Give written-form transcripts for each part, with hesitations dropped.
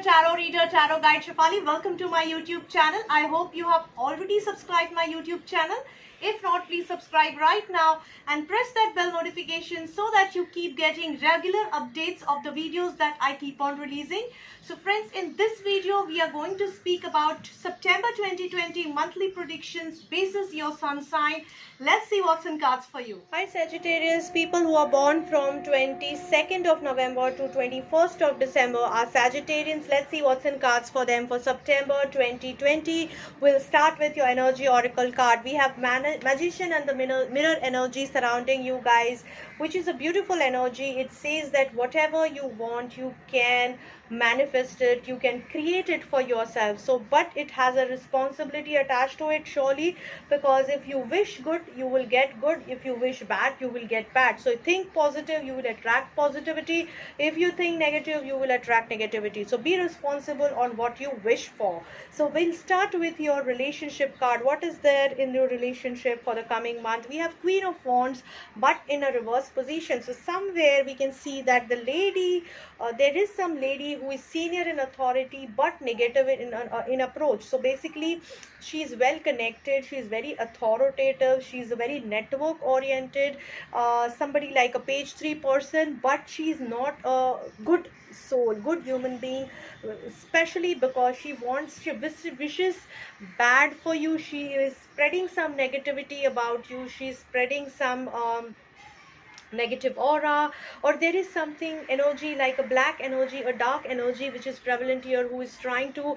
tarot reader, tarot guide Shefali. Welcome to my YouTube channel. I hope you have already subscribed my YouTube channel. If not, please subscribe right now and press that bell notification so that you keep getting regular updates of the videos that I keep on releasing. So friends, in this video, we are going to speak about September 2020 monthly predictions basis your sun sign. Let's see what's in cards for you. Hi Sagittarius, people who are born from 22nd of November to 21st of December are Sagittarians. Let's see what's in cards for them for September 2020. We'll start with your energy oracle card. We have Magician and the mirror energy surrounding you guys, which is a beautiful energy. It says that whatever you want, you can manifest it, you can create it for yourself. So but it has a responsibility attached to it, surely, because if you wish good, you will get good. If you wish bad, you will get bad. So think positive, you will attract positivity. If you think negative, you will attract negativity. So be responsible on what you wish for. So we'll start with your relationship card. What is there in your relationship for the coming month? We have Queen of Wands, but in a reverse position. So somewhere we can see that the lady, there is some lady who is senior in authority but negative in approach. So basically, she's well connected, she's very authoritative, she's a very network oriented, somebody like a page 3 person, but she's not a good soul, good human being, especially because she wishes bad for you. She is spreading some negativity about you, she's spreading some negative aura, or there is something energy like a black energy, a dark energy which is prevalent here, who is trying to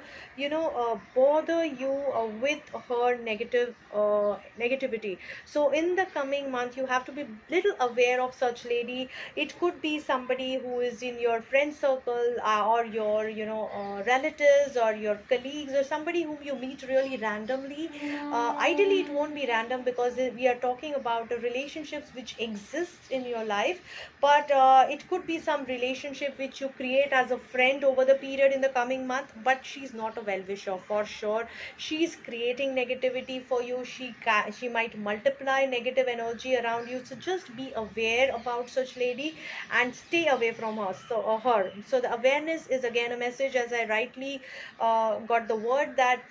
bother you with her negativity. So in the coming month, you have to be little aware of such lady. It could be somebody who is in your friend circle, or your relatives, or your colleagues, or somebody whom you meet really randomly. Ideally it won't be random, because we are talking about the relationships which exist in your life, but it could be some relationship which you create as a friend over the period in the coming month, but she's not a well-wisher for sure. She's creating negativity for you. She might multiply negative energy around you. So just be aware about such lady and stay away from her. So the awareness is again a message, as I rightly got the word, that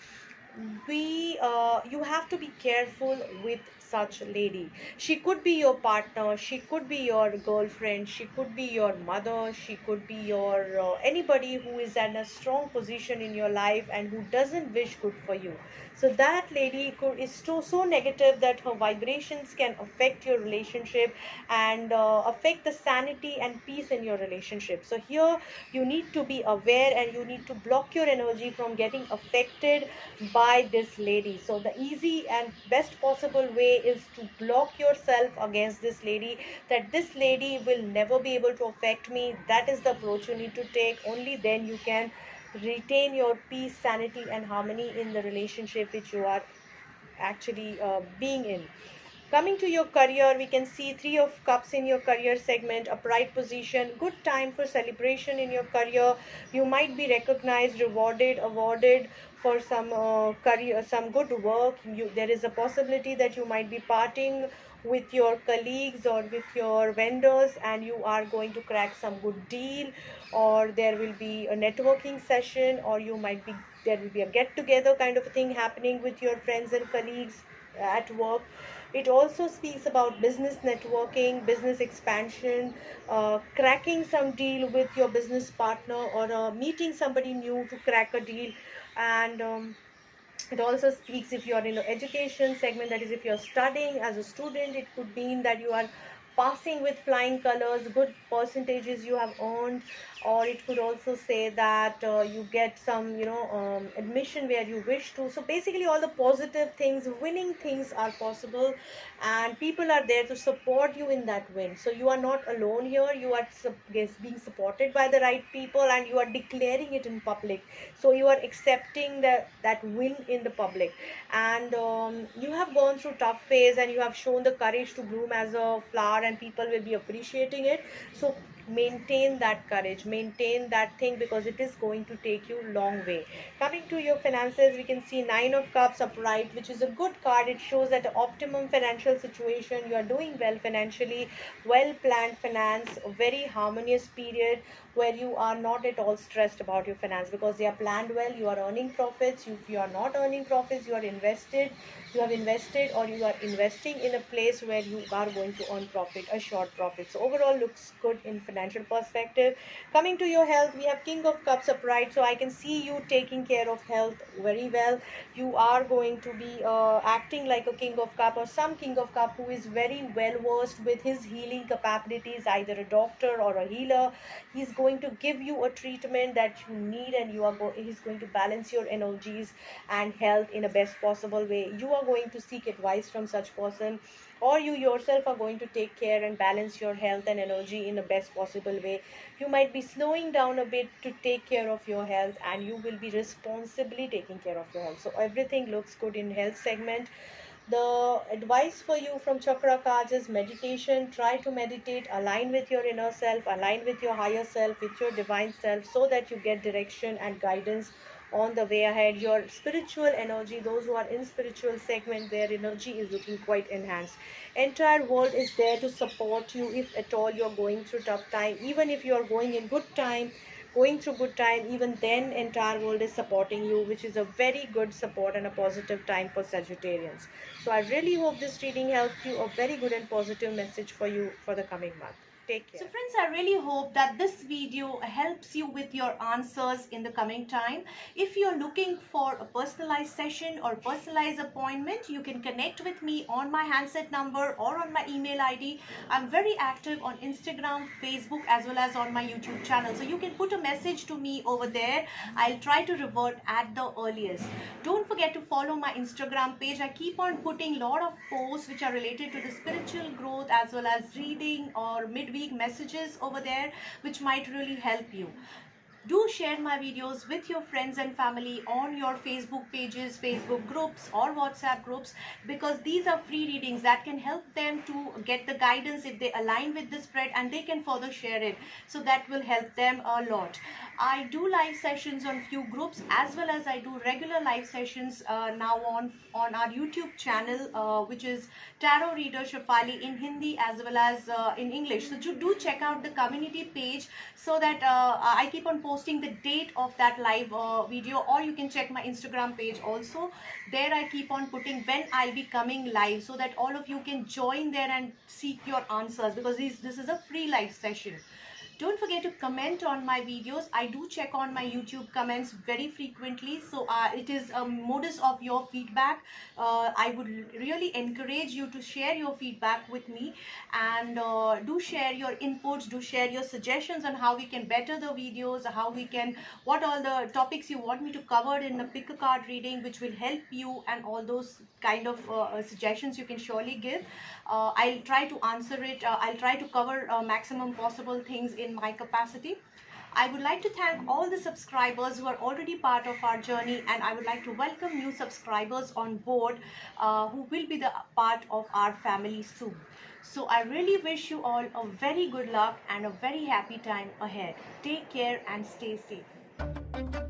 you have to be careful with such lady. She could be your partner, she could be your girlfriend, she could be your mother, she could be your anybody who is in a strong position in your life and who doesn't wish good for you. So that lady is so negative that her vibrations can affect your relationship and affect the sanity and peace in your relationship. So here you need to be aware and you need to block your energy from getting affected by this lady. So the easy and best possible way is to block yourself against this lady, that this lady will never be able to affect me. That is the approach you need to take. Only then you can retain your peace, sanity and harmony in the relationship which you are actually being in. Coming to your career, we can see Three of Cups in your career segment, upright position, good time for celebration in your career. You might be recognized, rewarded, awarded for some career, some good work. There is a possibility that you might be parting with your colleagues or with your vendors, and you are going to crack some good deal, or there will be a networking session, or there will be a get together kind of a thing happening with your friends and colleagues at work. It also speaks about business networking, business expansion, cracking some deal with your business partner, or meeting somebody new to crack a deal. And it also speaks, if you are in the education segment, that is if you're studying as a student, it could mean that you are passing with flying colors, good percentages you have earned. Or it could also say that you get some admission where you wish to. So basically all the positive things, winning things are possible, and people are there to support you in that win. So you are not alone here, you are being supported by the right people, and you are declaring it in public. So you are accepting that win in the public, and you have gone through tough phase and you have shown the courage to bloom as a flower, and people will be appreciating it. So maintain that courage, maintain that thing, because it is going to take you long way. Coming to your finances, we can see Nine of Cups upright, which is a good card. It shows that optimum financial situation, you are doing well financially, well planned finance, a very harmonious period where you are not at all stressed about your finance, because they are planned well. You are earning profits. If you are not earning profits, you have invested, or you are investing in a place where you are going to earn profit, a short profit. So overall looks good in financial perspective. Coming to your health, we have King of Cups upright, so I can see you taking care of health very well. You are going to be acting like a King of Cup, or some King of Cup who is very well versed with his healing capabilities, either a doctor or a healer. He's going to give you a treatment that you need, and he's going to balance your energies and health in a best possible way. You are going to seek advice from such person, or you yourself are going to take care and balance your health and energy in the best possible way. You might be slowing down a bit to take care of your health, and you will be responsibly taking care of your health. So everything looks good in health segment. The advice for you from chakra cards is meditation. Try to meditate, align with your inner self, align with your higher self, with your divine self, so that you get direction and guidance on the way ahead. Your spiritual energy, those who are in spiritual segment, their energy is looking quite enhanced. Entire world is there to support you if at all you're going through tough time. Even if you're going through good time, even then entire world is supporting you, which is a very good support and a positive time for Sagittarians. So I really hope this reading helps you, a very good and positive message for you for the coming month. Take care. So friends, I really hope that this video helps you with your answers in the coming time. If you're looking for a personalized session or personalized appointment, you can connect with me on my handset number or on my email ID. I'm very active on Instagram, Facebook, as well as on my YouTube channel. So you can put a message to me over there. I'll try to revert at the earliest. Don't forget to follow my Instagram page. I keep on putting a lot of posts which are related to the spiritual growth, as well as reading or midweek messages over there, which might really help you. Do share my videos with your friends and family on your Facebook pages, Facebook groups, or WhatsApp groups, because these are free readings that can help them to get the guidance if they align with the spread, and they can further share it. So that will help them a lot. I do live sessions on few groups, as well as I do regular live sessions now on our YouTube channel, which is Tarot Reader Shefali, in Hindi as well as in English. So do check out the community page, so that I keep on posting the date of that live video, or you can check my Instagram page also. There I keep on putting when I'll be coming live, so that all of you can join there and seek your answers, because this is a free live session. Don't forget to comment on my videos. I do check on my YouTube comments very frequently. So it is a modus of your feedback. I would really encourage you to share your feedback with me, and do share your inputs, do share your suggestions on how we can better the videos, what all the topics you want me to cover in the pick a card reading, which will help you, and all those kind of suggestions you can surely give. I'll try to answer it. I'll try to cover maximum possible things in my capacity. I would like to thank all the subscribers who are already part of our journey, and I would like to welcome new subscribers on board who will be the part of our family soon. So I really wish you all a very good luck and a very happy time ahead. Take care and stay safe.